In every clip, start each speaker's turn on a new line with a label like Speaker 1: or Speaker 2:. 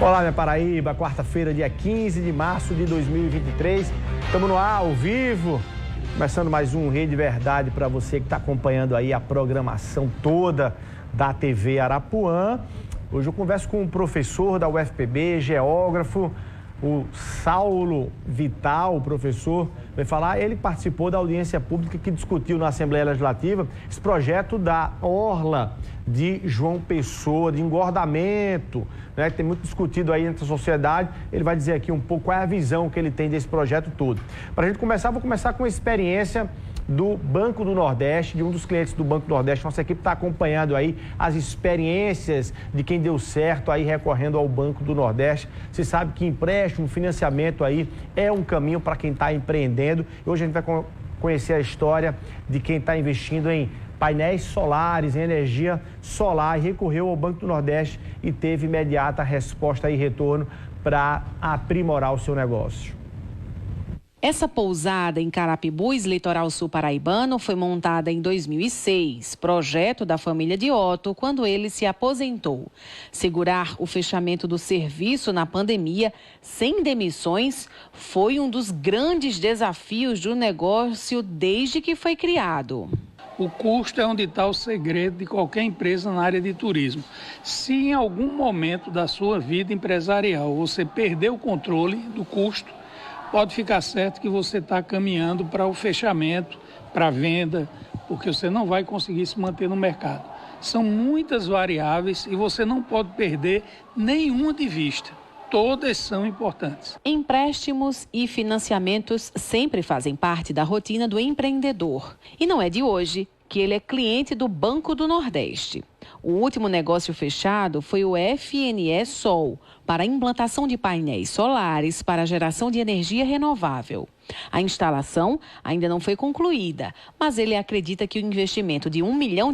Speaker 1: Olá, minha Paraíba, quarta-feira, dia 15 de março de 2023. Estamos no ar, ao vivo, começando mais um Rede Verdade para você que está acompanhando aí a programação toda da TV Arapuã. Hoje eu converso com um professor da UFPB, geógrafo, o Saulo Vital, o professor, vai falar, ele participou da audiência pública que discutiu na Assembleia Legislativa esse projeto da Orla de João Pessoa, de engordamento, né, que tem muito discutido aí entre a sociedade. Ele vai dizer aqui um pouco qual é a visão que ele tem desse projeto todo. Para a gente começar, vou começar com a experiência do Banco do Nordeste, de um dos clientes do Banco do Nordeste. Nossa equipe está acompanhando aí as experiências de quem deu certo aí recorrendo ao Banco do Nordeste. Você sabe que empréstimo, financiamento aí é um caminho para quem está empreendendo. Hoje a gente vai conhecer a história de quem está investindo em painéis solares, em energia solar, e recorreu ao Banco do Nordeste e teve imediata resposta e retorno para aprimorar o seu negócio.
Speaker 2: Essa pousada em Carapibus, litoral sul paraibano, foi montada em 2006, projeto da família de Otto, quando ele se aposentou. Segurar o fechamento do serviço na pandemia, sem demissões, foi um dos grandes desafios do negócio desde que foi criado.
Speaker 3: O custo é onde está o segredo de qualquer empresa na área de turismo. Se em algum momento da sua vida empresarial você perder o controle do custo, pode ficar certo que você está caminhando para o fechamento, para a venda, porque você não vai conseguir se manter no mercado. São muitas variáveis e você não pode perder nenhuma de vista. Todas são importantes.
Speaker 2: Empréstimos e financiamentos sempre fazem parte da rotina do empreendedor. E não é de hoje que ele é cliente do Banco do Nordeste. O último negócio fechado foi o FNE Sol, para a implantação de painéis solares para a geração de energia renovável. A instalação ainda não foi concluída, mas ele acredita que o investimento de R$1 milhão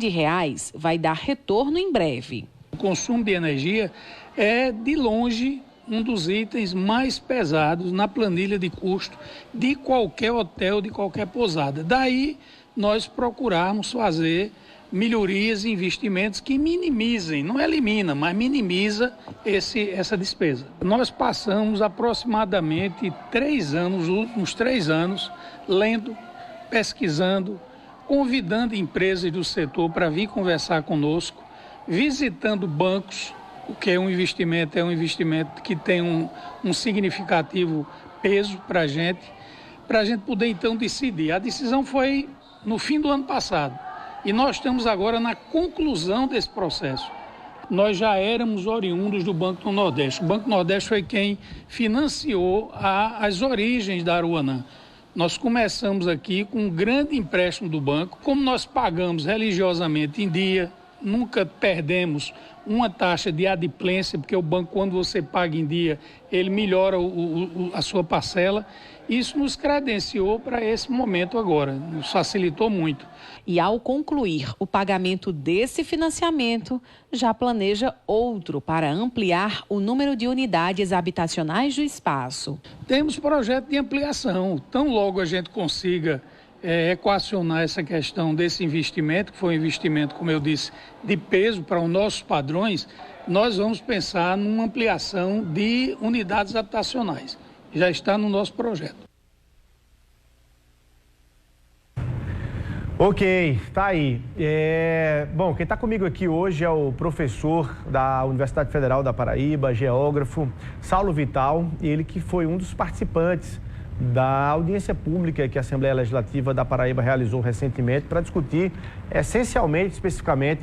Speaker 2: vai dar retorno em breve.
Speaker 3: O consumo de energia é, de longe, um dos itens mais pesados na planilha de custo de qualquer hotel, de qualquer pousada. Daí, nós procurarmos fazer melhorias e investimentos que minimizem, não elimina, mas minimiza essa despesa. Nós passamos aproximadamente 3 anos, os últimos 3 anos, lendo, pesquisando, convidando empresas do setor para vir conversar conosco, visitando bancos, o que é um investimento que tem um significativo peso para a gente poder então decidir. A decisão foi no fim do ano passado e nós estamos agora na conclusão desse processo. Nós já éramos oriundos do Banco do Nordeste. O Banco do Nordeste foi quem financiou as origens da Aruanã. Nós começamos aqui com um grande empréstimo do banco. Como nós pagamos religiosamente em dia, nunca perdemos uma taxa de adimplência, porque o banco, quando você paga em dia, ele melhora a sua parcela. Isso nos credenciou para esse momento agora, nos facilitou muito.
Speaker 2: E ao concluir o pagamento desse financiamento, já planeja outro para ampliar o número de unidades habitacionais do espaço.
Speaker 3: Temos projeto de ampliação. Tão logo a gente consiga equacionar essa questão desse investimento, que foi um investimento, como eu disse, de peso para os nossos padrões, nós vamos pensar numa ampliação de unidades habitacionais. Já está no nosso projeto.
Speaker 1: Ok, tá aí. Bom, quem está comigo aqui hoje é o professor da Universidade Federal da Paraíba, geógrafo, Saulo Vital, ele que foi um dos participantes da audiência pública que a Assembleia Legislativa da Paraíba realizou recentemente para discutir, essencialmente, especificamente,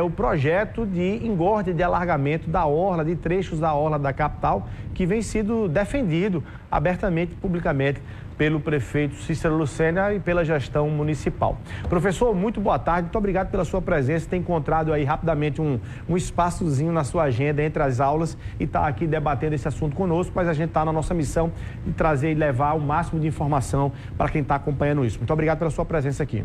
Speaker 1: o projeto de engorde, de alargamento da orla, de trechos da orla da capital, que vem sido defendido abertamente e publicamente pelo prefeito Cícero Lucena e pela gestão municipal. Professor, muito boa tarde, muito obrigado pela sua presença, ter encontrado aí rapidamente um espaçozinho na sua agenda entre as aulas e estar aqui debatendo esse assunto conosco, mas a gente está na nossa missão de trazer e levar o máximo de informação para quem está acompanhando isso. Muito obrigado pela sua presença aqui.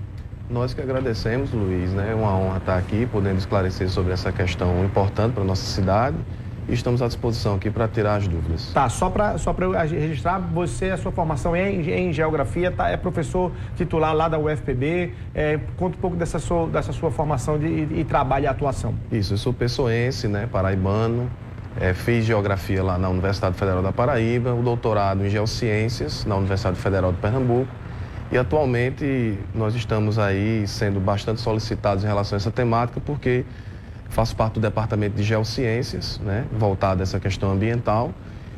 Speaker 4: Nós que agradecemos, Luiz, né? É uma honra estar aqui, podendo esclarecer sobre essa questão importante para a nossa cidade. E estamos à disposição aqui para tirar as dúvidas.
Speaker 1: Tá, só para eu registrar, você, a sua formação é em geografia, tá? É professor titular lá da UFPB. Conta um pouco dessa sua formação e trabalho e atuação.
Speaker 4: Isso, eu sou pessoense, né, paraibano, Fiz Geografia lá na Universidade Federal da Paraíba, o doutorado em Geociências na Universidade Federal de Pernambuco. E atualmente nós estamos aí sendo bastante solicitados em relação a essa temática, porque faço parte do Departamento de Geociências, né, voltado a essa questão ambiental,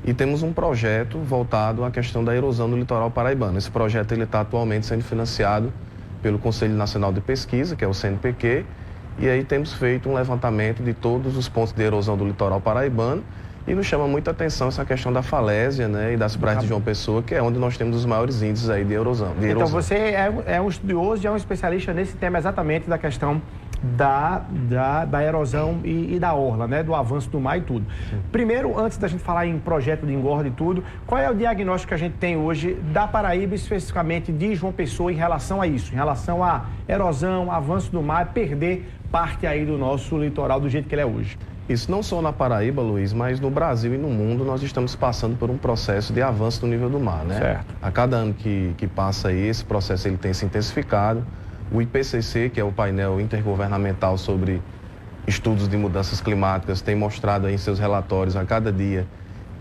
Speaker 4: e temos um projeto voltado à questão da erosão no litoral paraibano. Esse projeto está atualmente sendo financiado pelo Conselho Nacional de Pesquisa, que é o CNPq, e aí temos feito um levantamento de todos os pontos de erosão do litoral paraibano, e nos chama muita atenção essa questão da falésia, né, e das praias de João Pessoa, que é onde nós temos os maiores índices aí de erosão.
Speaker 1: Então você é um estudioso e é um especialista nesse tema exatamente da questão da erosão e da orla, né, do avanço do mar e tudo. Primeiro, antes da gente falar em projeto de engorda e tudo, qual é o diagnóstico que a gente tem hoje da Paraíba, especificamente de João Pessoa, em relação a isso, em relação à erosão, avanço do mar, perder parte aí do nosso litoral do jeito que ele é hoje?
Speaker 4: Isso não só na Paraíba, Luiz, mas no Brasil e no mundo nós estamos passando por um processo de avanço do nível do mar, né?
Speaker 1: Certo.
Speaker 4: A cada ano que passa aí, esse processo ele tem se intensificado. O IPCC, que é o painel intergovernamental sobre estudos de mudanças climáticas, tem mostrado aí em seus relatórios a cada dia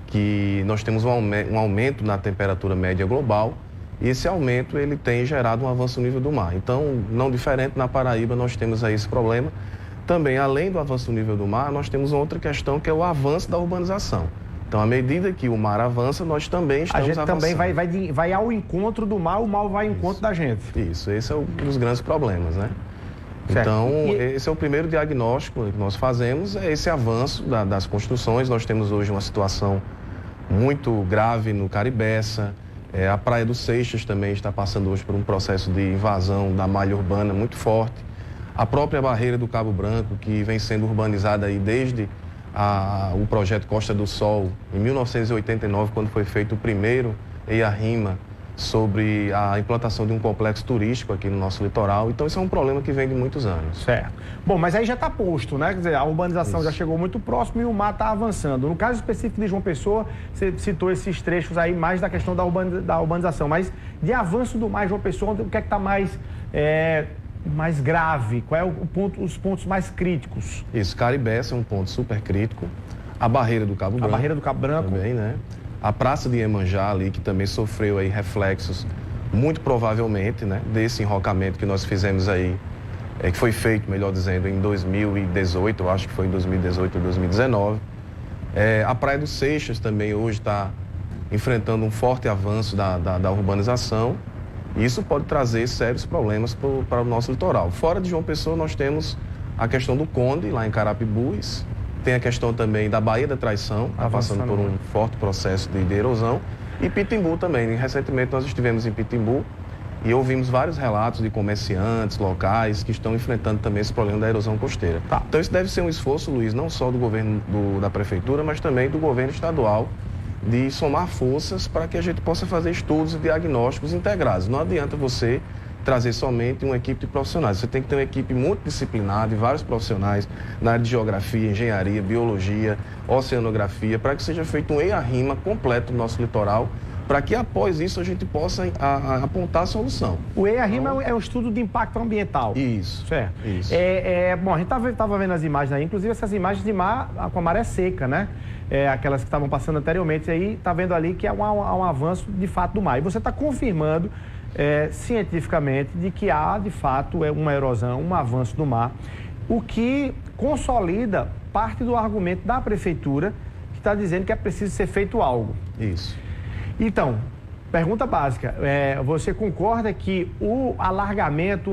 Speaker 4: que nós temos um aumento na temperatura média global, e esse aumento ele tem gerado um avanço no nível do mar. Então, não diferente, na Paraíba nós temos aí esse problema. Também, além do avanço do nível do mar, nós temos outra questão que é o avanço da urbanização. Então, à medida que o mar avança, nós também estamos avançando. A gente
Speaker 1: também vai ao encontro do mar, o mar vai ao encontro da gente.
Speaker 4: Isso, esse é um dos grandes problemas, né? Certo. Então, esse é o primeiro diagnóstico que nós fazemos, é esse avanço das construções. Nós temos hoje uma situação muito grave no Caribeça. A Praia dos Seixas também está passando hoje por um processo de invasão da malha urbana muito forte. A própria barreira do Cabo Branco, que vem sendo urbanizada aí desde o projeto Costa do Sol, em 1989, quando foi feito o primeiro EIA-RIMA sobre a implantação de um complexo turístico aqui no nosso litoral. Então, isso é um problema que vem de muitos anos.
Speaker 1: Certo. Bom, mas aí já está posto, né? Quer dizer, a urbanização já chegou muito próximo e o mar está avançando. No caso específico de João Pessoa, você citou esses trechos aí mais da questão da urbanização, mas de avanço do mar em João Pessoa, o que é que está mais grave? Qual é os pontos mais críticos?
Speaker 4: Isso, Caribeça é um ponto super crítico. A barreira do Cabo Branco.
Speaker 1: A barreira do Cabo Branco.
Speaker 4: Também, né? A Praça de Iemanjá ali, que também sofreu aí reflexos, muito provavelmente, né, desse enrocamento que nós fizemos aí, que foi feito, melhor dizendo, em 2018, eu acho que foi em 2018 ou 2019. A Praia dos Seixas também hoje está enfrentando um forte avanço da urbanização. E isso pode trazer sérios problemas para o nosso litoral. Fora de João Pessoa, nós temos a questão do Conde, lá em Carapibus. Tem a questão também da Baía da Traição, está passando por um forte processo de erosão. E Pitimbu também. Recentemente nós estivemos em Pitimbu e ouvimos vários relatos de comerciantes locais que estão enfrentando também esse problema da erosão costeira. Tá. Então isso deve ser um esforço, Luiz, não só do governo da prefeitura, mas também do governo estadual, de somar forças para que a gente possa fazer estudos e diagnósticos integrados. Não adianta você trazer somente uma equipe de profissionais. Você tem que ter uma equipe multidisciplinar de vários profissionais na área de geografia, engenharia, biologia, oceanografia, para que seja feito um EIA-RIMA completo do nosso litoral, para que após isso a gente possa apontar a solução.
Speaker 1: O EIA-RIMA é um estudo de impacto ambiental.
Speaker 4: Isso.
Speaker 1: Certo.
Speaker 4: Isso.
Speaker 1: Bom, a gente estava vendo as imagens aí, inclusive essas imagens de mar com a maré seca, né? Aquelas que estavam passando anteriormente, aí está vendo ali que há um avanço de fato do mar. E você está confirmando cientificamente de que há de fato uma erosão, um avanço do mar, o que consolida parte do argumento da prefeitura que está dizendo que é preciso ser feito algo.
Speaker 4: Isso.
Speaker 1: Então, pergunta básica, você concorda que o alargamento,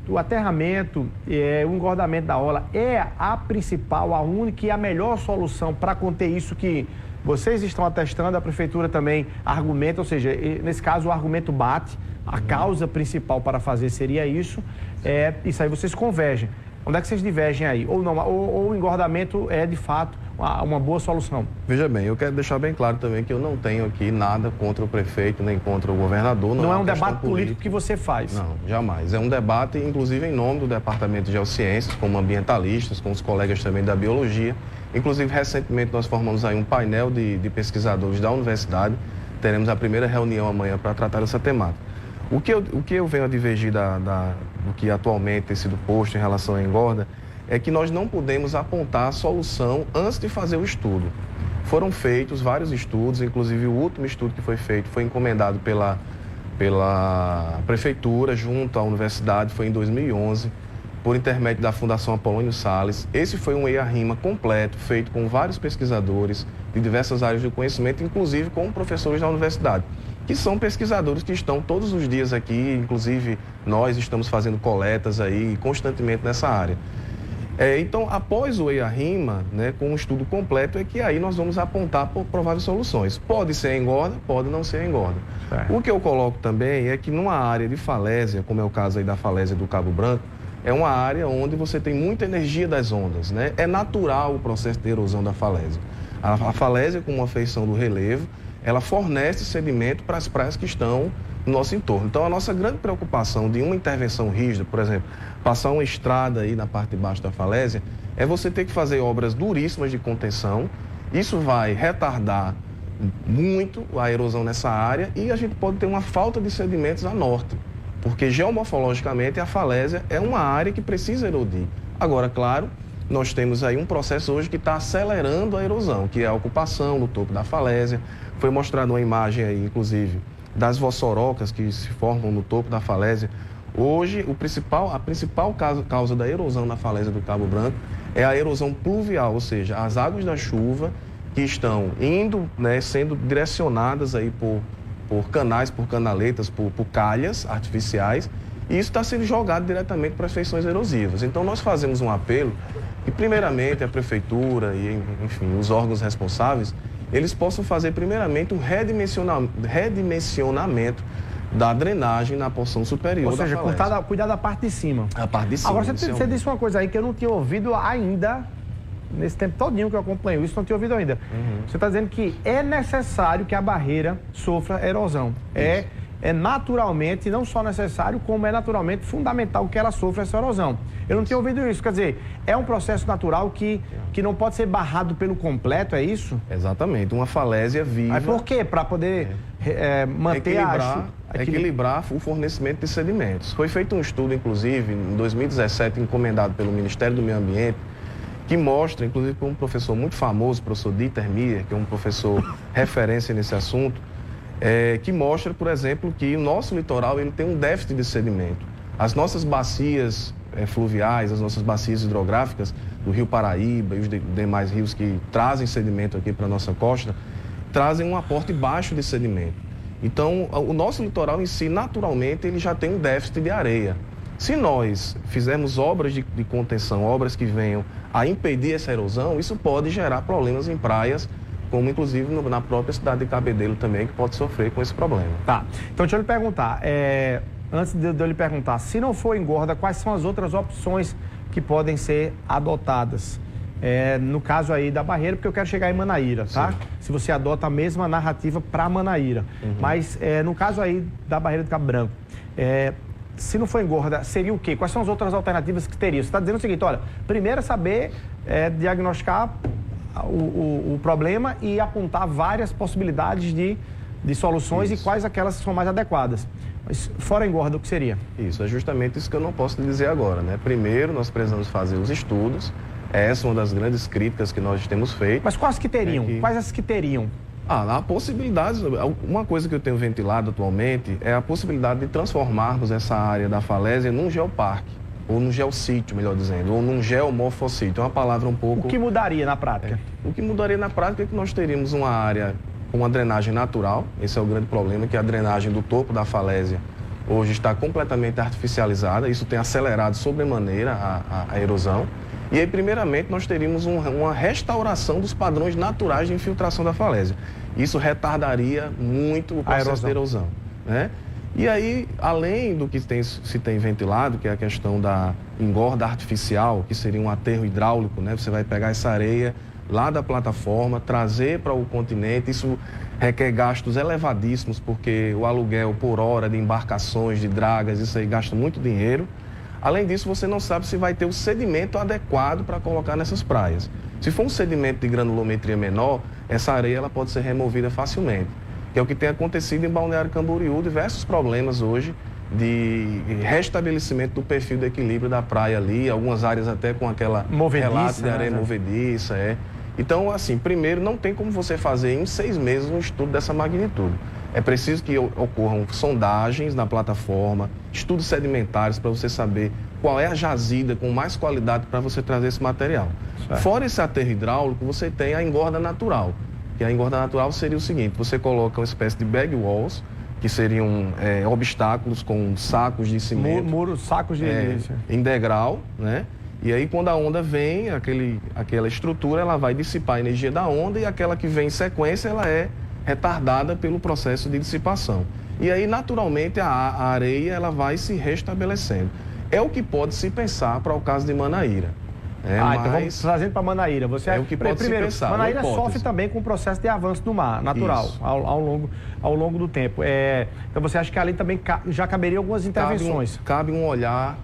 Speaker 1: o aterramento, o engordamento da orla é a principal, a única e a melhor solução para conter isso que vocês estão atestando, a prefeitura também argumenta, ou seja, nesse caso o argumento bate, a causa principal para fazer seria isso, isso aí vocês convergem. Onde é que vocês divergem aí? Ou não? Ou o engordamento é de fato uma boa solução?
Speaker 4: Veja bem, eu quero deixar bem claro também que eu não tenho aqui nada contra o prefeito, nem contra o governador.
Speaker 1: Não é um debate político que você faz?
Speaker 4: Não, jamais. É um debate, inclusive, em nome do Departamento de Geociências, como ambientalistas, com os colegas também da biologia. Inclusive, recentemente, nós formamos aí um painel de pesquisadores da universidade. Teremos a primeira reunião amanhã para tratar dessa temática. O que eu venho a divergir do que atualmente tem sido posto em relação à engorda é que nós não podemos apontar a solução antes de fazer o estudo. Foram feitos vários estudos, inclusive o último estudo que foi feito foi encomendado pela prefeitura junto à universidade, foi em 2011, por intermédio da Fundação Apolônio Salles. Esse foi um EIA-RIMA completo, feito com vários pesquisadores de diversas áreas do conhecimento, inclusive com professores da universidade, que são pesquisadores que estão todos os dias aqui, inclusive nós estamos fazendo coletas aí constantemente nessa área. Então, após o EIA-RIMA, né, com um estudo completo, é que aí nós vamos apontar por prováveis soluções. Pode ser a engorda, pode não ser a engorda. O que eu coloco também é que numa área de falésia, como é o caso aí da falésia do Cabo Branco, é uma área onde você tem muita energia das ondas, né? É natural o processo de erosão da falésia. A falésia, com uma feição do relevo, ela fornece sedimento para as praias que estão no nosso entorno. Então, a nossa grande preocupação de uma intervenção rígida, por exemplo, passar uma estrada aí na parte de baixo da falésia, é você ter que fazer obras duríssimas de contenção. Isso vai retardar muito a erosão nessa área e a gente pode ter uma falta de sedimentos a norte, porque geomorfologicamente a falésia é uma área que precisa erodir. Agora, claro, nós temos aí um processo hoje que está acelerando a erosão, que é a ocupação no topo da falésia. Foi mostrada uma imagem aí, inclusive, das vossorocas que se formam no topo da falésia. Hoje, a principal causa da erosão na falésia do Cabo Branco é a erosão pluvial, ou seja, as águas da chuva que estão indo, né, sendo direcionadas aí por canais, por canaletas, por calhas artificiais, e isso está sendo jogado diretamente para as feições erosivas. Então, nós fazemos um apelo que, primeiramente, a prefeitura e, enfim, os órgãos responsáveis, eles possam fazer, primeiramente, um redimensionamento da drenagem na porção superior da falésia.
Speaker 1: Ou seja, cuidar da parte de cima.
Speaker 4: A parte de cima.
Speaker 1: Agora, você disse uma coisa aí que eu não tinha ouvido ainda, nesse tempo todinho que eu acompanho isso, não tinha ouvido ainda. Você está dizendo que é necessário que a barreira sofra erosão. É naturalmente, não só necessário, como é naturalmente fundamental que ela sofra essa erosão. Eu não tinha ouvido isso. Quer dizer, é um processo natural que não pode ser barrado pelo completo, é isso?
Speaker 4: Exatamente. Uma falésia viva.
Speaker 1: Mas por quê? Para poder manter
Speaker 4: equilibrar o fornecimento de sedimentos. Foi feito um estudo, inclusive, em 2017, encomendado pelo Ministério do Meio Ambiente, que mostra, inclusive por um professor muito famoso, o professor Dieter Mier, que é um professor referência nesse assunto, que mostra, por exemplo, que o nosso litoral ele tem um déficit de sedimento. As nossas bacias fluviais, as nossas bacias hidrográficas do Rio Paraíba e os demais rios que trazem sedimento aqui para a nossa costa, trazem um aporte baixo de sedimento. Então, o nosso litoral em si, naturalmente, ele já tem um déficit de areia. Se nós fizermos obras de contenção, obras que venham a impedir essa erosão, isso pode gerar problemas em praias, como inclusive na própria cidade de Cabedelo também, que pode sofrer com esse problema.
Speaker 1: Tá, então deixa eu lhe perguntar, antes de eu lhe perguntar, se não for engorda, quais são as outras opções que podem ser adotadas? No caso aí da barreira, porque eu quero chegar em Manaíra, tá? Sim. Se você adota a mesma narrativa para Manaíra. Mas no caso aí da barreira do Cabo Branco, se não for engorda, seria o quê? Quais são as outras alternativas que teria? Você está dizendo o seguinte, olha, primeiro é saber diagnosticar o problema e apontar várias possibilidades de soluções e quais aquelas são mais adequadas. Mas fora engorda, o que seria?
Speaker 4: Isso, é justamente isso que eu não posso lhe dizer agora, né? Primeiro, nós precisamos fazer os estudos. Essa é uma das grandes críticas que nós temos feito.
Speaker 1: Mas quais que teriam? Quais as que teriam?
Speaker 4: Há possibilidades. Uma coisa que eu tenho ventilado atualmente é a possibilidade de transformarmos essa área da falésia num geoparque, ou num geossítio, melhor dizendo, ou num geomorfossítio. É uma palavra um pouco...
Speaker 1: O que mudaria na prática?
Speaker 4: O que mudaria na prática é que nós teríamos uma área com uma drenagem natural. Esse é o grande problema, que a drenagem do topo da falésia hoje está completamente artificializada. Isso tem acelerado sobremaneira a erosão. E aí, primeiramente, nós teríamos uma restauração dos padrões naturais de infiltração da falésia. Isso retardaria muito o processo de erosão, né? E aí, além do que se tem ventilado, que é a questão da engorda artificial, que seria um aterro hidráulico, né? Você vai pegar essa areia lá da plataforma, trazer para o continente. Isso requer gastos elevadíssimos, porque o aluguel por hora de embarcações, de dragas, isso aí gasta muito dinheiro. Além disso, você não sabe se vai ter o sedimento adequado para colocar nessas praias. Se for um sedimento de granulometria menor, essa areia ela pode ser removida facilmente. Que é o que tem acontecido em Balneário Camboriú, diversos problemas hoje de restabelecimento do perfil de equilíbrio da praia ali, algumas áreas até com aquela relato de areia movediça. Então, assim, primeiro, não tem como você fazer em 6 meses um estudo dessa magnitude. É preciso que ocorram sondagens na plataforma, estudos sedimentares para você saber qual é a jazida com mais qualidade para você trazer esse material. Certo. Fora esse aterro hidráulico, você tem a engorda natural. Que a engorda natural seria o seguinte: você coloca uma espécie de bag walls, que seriam obstáculos com sacos de cimento.
Speaker 1: Muros, sacos de
Speaker 4: em degrau, né? E aí, quando a onda vem, aquela estrutura, ela vai dissipar a energia da onda, e aquela que vem em sequência, ela é retardada pelo processo de dissipação. E aí, naturalmente, a areia ela vai se restabelecendo. É o que pode se pensar para o caso de Manaíra.
Speaker 1: Então vamos trazendo para Manaíra.
Speaker 4: É o que pode se pensar.
Speaker 1: Manaíra sofre também com o processo de avanço do mar, natural, ao longo do tempo. Então você acha que ali também já caberia algumas intervenções?
Speaker 4: Cabe um olhar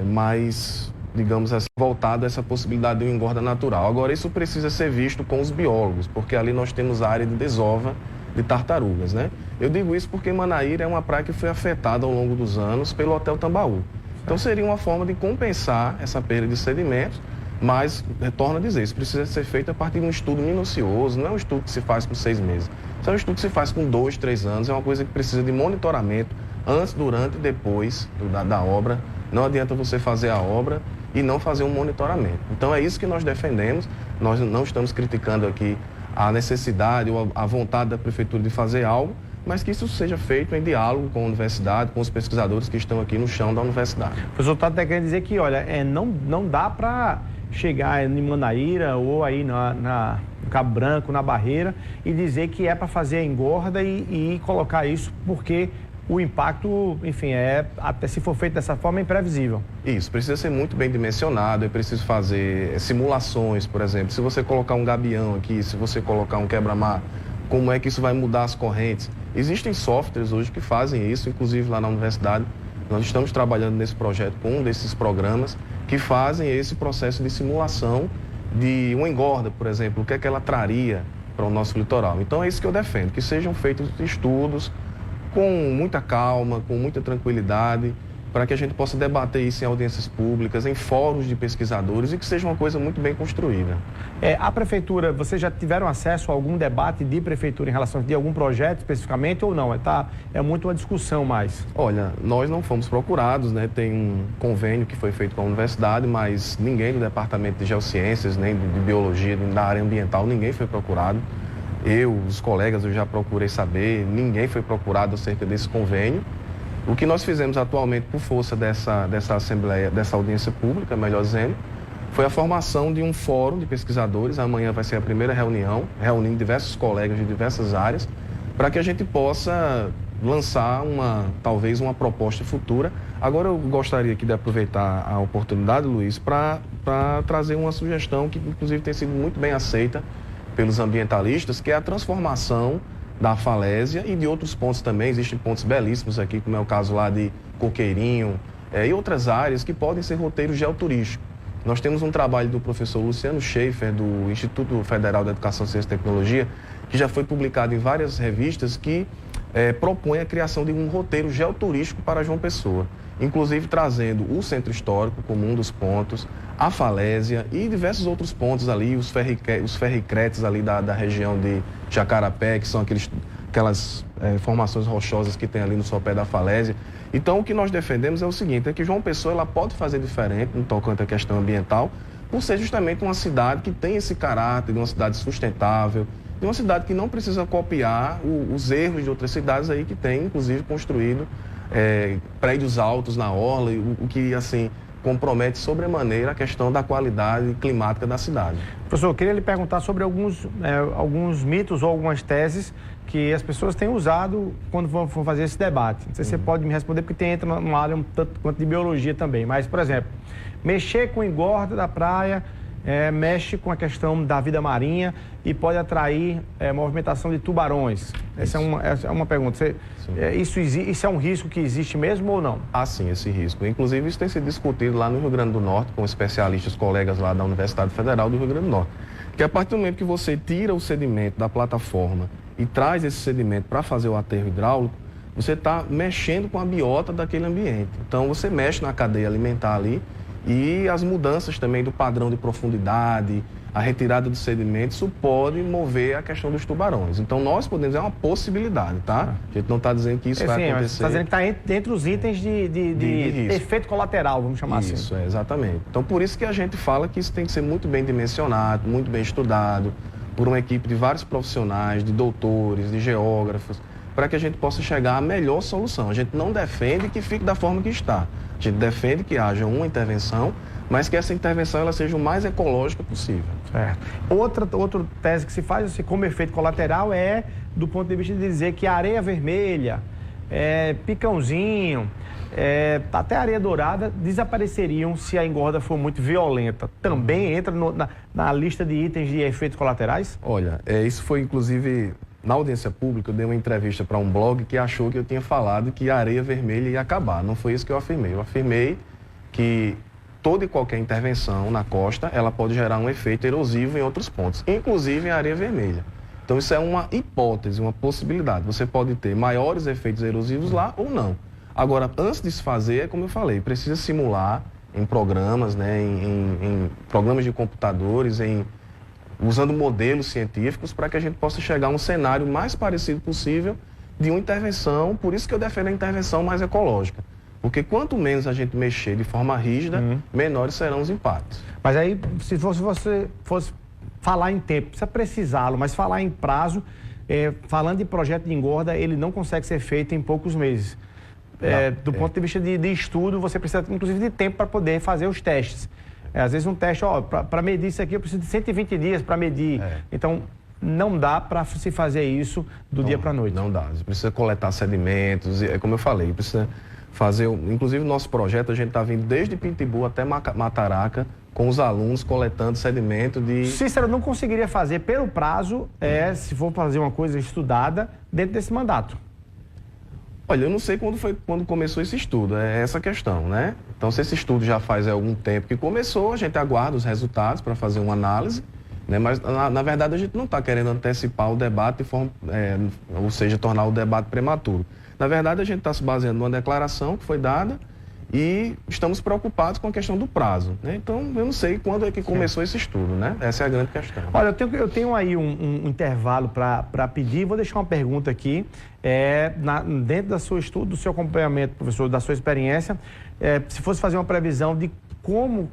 Speaker 4: mais, digamos assim, voltado a essa possibilidade de uma engorda natural. Agora, isso precisa ser visto com os biólogos, porque ali nós temos a área de desova de tartarugas, né? Eu digo isso porque Manaíra é uma praia que foi afetada ao longo dos anos pelo Hotel Tambaú. Então seria uma forma de compensar essa perda de sedimentos, mas, retorno a dizer, isso precisa ser feito a partir de um estudo minucioso, não é um estudo que se faz com 6 meses. Isso é um estudo que se faz com 2, 3 anos, é uma coisa que precisa de monitoramento antes, durante e depois da obra. Não adianta você fazer a obra e não fazer um monitoramento. Então é isso que nós defendemos, nós não estamos criticando aqui a necessidade ou a vontade da Prefeitura de fazer algo, mas que isso seja feito em diálogo com a universidade, com os pesquisadores que estão aqui no chão da universidade.
Speaker 1: O professor está até querendo dizer que, olha, não dá para chegar em Manaíra ou aí no Cabo Branco, na Barreira, e dizer que é para fazer a engorda e colocar isso, porque o impacto, enfim, até se for feito dessa forma, é imprevisível.
Speaker 4: Isso, precisa ser muito bem dimensionado, é preciso fazer simulações, por exemplo. Se você colocar um gabião aqui, se você colocar um quebra-mar, como é que isso vai mudar as correntes? Existem softwares hoje que fazem isso, inclusive lá na universidade. Nós estamos trabalhando nesse projeto com um desses programas que fazem esse processo de simulação de uma engorda, por exemplo, o que é que ela traria para o nosso litoral. Então é isso que eu defendo, que sejam feitos estudos com muita calma, com muita tranquilidade, para que a gente possa debater isso em audiências públicas, em fóruns de pesquisadores e que seja uma coisa muito bem construída.
Speaker 1: A Prefeitura, vocês já tiveram acesso a algum debate de Prefeitura em relação a algum projeto especificamente ou não? É muito uma discussão mais.
Speaker 4: Olha, nós não fomos procurados, né? Tem um convênio que foi feito com a universidade, mas ninguém do Departamento de Geociências, nem de Biologia, da área ambiental, ninguém foi procurado. Os colegas, eu já procurei saber, ninguém foi procurado acerca desse convênio. O que nós fizemos atualmente, por força dessa assembleia, dessa audiência pública, melhor dizendo, foi a formação de um fórum de pesquisadores. Amanhã vai ser a primeira reunião, reunindo diversos colegas de diversas áreas, para que a gente possa lançar talvez uma proposta futura. Agora eu gostaria aqui de aproveitar a oportunidade, Luiz, para trazer uma sugestão que inclusive tem sido muito bem aceita pelos ambientalistas, que é a transformação da falésia e de outros pontos também. Existem pontos belíssimos aqui, como é o caso lá de Coqueirinho e outras áreas que podem ser roteiros geoturísticos. Nós temos um trabalho do professor Luciano Schaefer, do Instituto Federal de Educação, Ciência e Tecnologia, que já foi publicado em várias revistas, que propõe a criação de um roteiro geoturístico para João Pessoa, inclusive trazendo o centro histórico como um dos pontos, a falésia e diversos outros pontos ali, os ferricretes ali da região de Jacarapé, que são aquelas formações rochosas que tem ali no sopé da falésia. Então, o que nós defendemos é o seguinte, é que João Pessoa ela pode fazer diferente no tocante à questão ambiental, por ser justamente uma cidade que tem esse caráter de uma cidade sustentável, de uma cidade que não precisa copiar os erros de outras cidades aí que tem, inclusive, construído prédios altos na orla, o que, assim, compromete sobremaneira a questão da qualidade climática da cidade.
Speaker 1: Professor, eu queria lhe perguntar sobre alguns mitos ou algumas teses que as pessoas têm usado quando vão fazer esse debate. Não sei se você pode me responder, porque entra numa área um tanto quanto de biologia também. Mas, por exemplo, mexer com engorda da praia mexe com a questão da vida marinha e pode atrair movimentação de tubarões. Essa é uma pergunta. Isso é um risco que existe mesmo ou não?
Speaker 4: Ah, sim, esse risco. Inclusive, isso tem sido discutido lá no Rio Grande do Norte, com especialistas, colegas lá da Universidade Federal do Rio Grande do Norte. Que a partir do momento que você tira o sedimento da plataforma e traz esse sedimento para fazer o aterro hidráulico, você está mexendo com a biota daquele ambiente. Então, você mexe na cadeia alimentar ali e as mudanças também do padrão de profundidade, a retirada dos sedimentos, isso pode mover a questão dos tubarões. Então, nós podemos, é uma possibilidade, tá? A gente não está dizendo que isso vai acontecer.
Speaker 1: Está dizendo que está entre os itens de efeito colateral, vamos chamar assim.
Speaker 4: Isso, exatamente. Então, por isso que a gente fala que isso tem que ser muito bem dimensionado, muito bem estudado, por uma equipe de vários profissionais, de doutores, de geógrafos, para que a gente possa chegar à melhor solução. A gente não defende que fique da forma que está. A gente defende que haja uma intervenção, mas que essa intervenção ela seja o mais ecológica possível.
Speaker 1: Certo. Outra tese que se faz assim, como efeito colateral é do ponto de vista de dizer que a areia vermelha, picãozinho, até a areia dourada desapareceriam se a engorda for muito violenta. Também entra na lista de itens de efeitos colaterais?
Speaker 4: Olha, isso foi inclusive... Na audiência pública, eu dei uma entrevista para um blog que achou que eu tinha falado que a areia vermelha ia acabar. Não foi isso que eu afirmei. Eu afirmei que toda e qualquer intervenção na costa, ela pode gerar um efeito erosivo em outros pontos, inclusive em areia vermelha. Então, isso é uma hipótese, uma possibilidade. Você pode ter maiores efeitos erosivos lá ou não. Agora, antes de se fazer, é como eu falei, precisa simular em programas, né, em programas de computadores, usando modelos científicos para que a gente possa chegar a um cenário mais parecido possível de uma intervenção. Por isso que eu defendo a intervenção mais ecológica. Porque quanto menos a gente mexer de forma rígida, menores serão os impactos.
Speaker 1: Mas aí, se você fosse falar em tempo, precisa precisá-lo, mas falar em prazo, falando de projeto de engorda, ele não consegue ser feito em poucos meses. Do ponto de vista de estudo, você precisa, inclusive, de tempo para poder fazer os testes. Às vezes um teste, para medir isso aqui, eu preciso de 120 dias para medir. Então, não dá para se fazer isso do dia para a noite.
Speaker 4: Não dá. Você precisa coletar sedimentos, como eu falei, precisa fazer... Inclusive, o nosso projeto, a gente está vindo desde Pitbull até Mataraca, com os alunos coletando sedimento de...
Speaker 1: Cícero, não conseguiria fazer pelo prazo, se for fazer uma coisa estudada, dentro desse mandato.
Speaker 4: Olha, eu não sei quando começou esse estudo, é essa questão, né? Então, se esse estudo já faz algum tempo que começou, a gente aguarda os resultados para fazer uma análise, né? Mas, na verdade, a gente não está querendo antecipar o debate, ou seja, tornar o debate prematuro. Na verdade, a gente está se baseando numa declaração que foi dada e estamos preocupados com a questão do prazo, né? Então, eu não sei quando é que começou esse estudo, né? Essa é a grande questão.
Speaker 1: Olha, eu tenho aí um intervalo para pedir, vou deixar uma pergunta aqui, dentro do seu estudo, do seu acompanhamento, professor, da sua experiência, se fosse fazer uma previsão de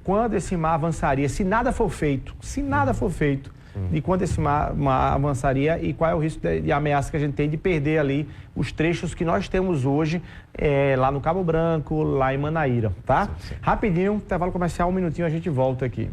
Speaker 1: quando esse mar avançaria, se nada for feito, de quando esse mar avançaria e qual é o risco de ameaça que a gente tem de perder ali os trechos que nós temos hoje lá no Cabo Branco, lá em Manaíra, tá? Sim. Rapidinho, intervalo comercial, um minutinho, a gente volta aqui.